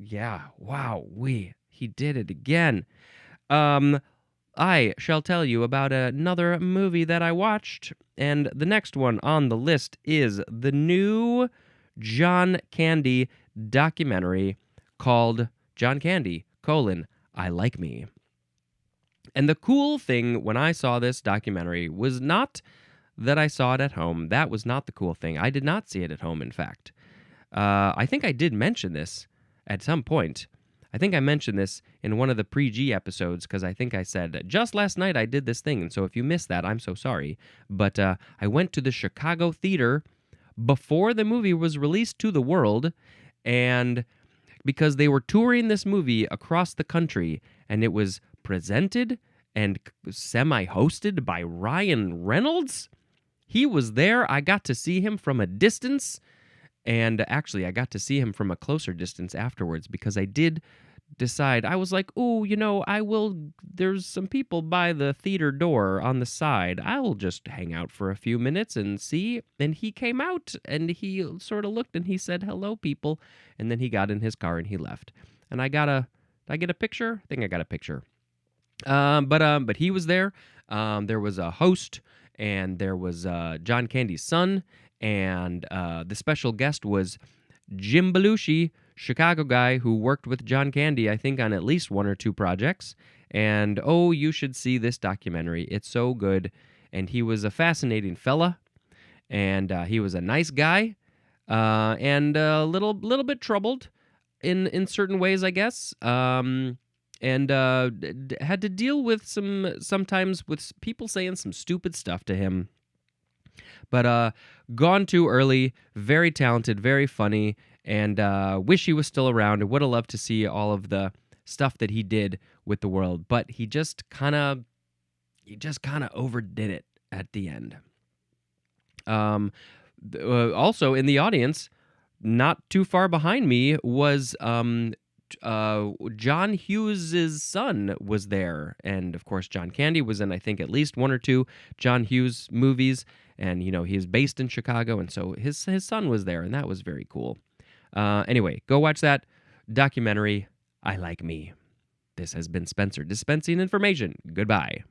Yeah, wow, he did it again. Um, I shall tell you about another movie that I watched, and the next one on the list is the new John Candy documentary called John Candy, I Like Me. And the cool thing when I saw this documentary was not that I saw it at home. That was not the cool thing. I did not see it at home, in fact. I think I did mention this at some point. I think I mentioned this in one of the pre-G episodes because I think I said, just last night I did this thing. And so if you missed that, I'm so sorry. But I went to the Chicago theater before the movie was released to the world, and because they were touring this movie across the country, and it was presented and semi-hosted by Ryan Reynolds. He was there. I got to see him from a distance. And actually, I got to see him from a closer distance afterwards because I did decide, I was like, oh, there's some people by the theater door on the side. I will just hang out for a few minutes and see. And he came out and he sort of looked and he said, hello, people. And then he got in his car and he left. And did I get a picture? I think I got a picture. But he was there. There was a host, and there was John Candy's son, and the special guest was Jim Belushi, Chicago guy who worked with John Candy, I think, on at least one or two projects. And oh, you should see this documentary. It's so good. And he was a fascinating fella, and he was a nice guy, and a little bit troubled in certain ways, I guess. And had to deal with sometimes with people saying some stupid stuff to him. But gone too early, very talented, very funny, and wish he was still around. I would have loved to see all of the stuff that he did with the world, but he just kind of overdid it at the end. Also in the audience, not too far behind me, was John Hughes' son was there. And of course, John Candy was in, I think, at least one or two John Hughes movies. And, he's based in Chicago. And so his son was there, and that was very cool. Anyway, go watch that documentary, I Like Me. This has been Spencer dispensing information. Goodbye.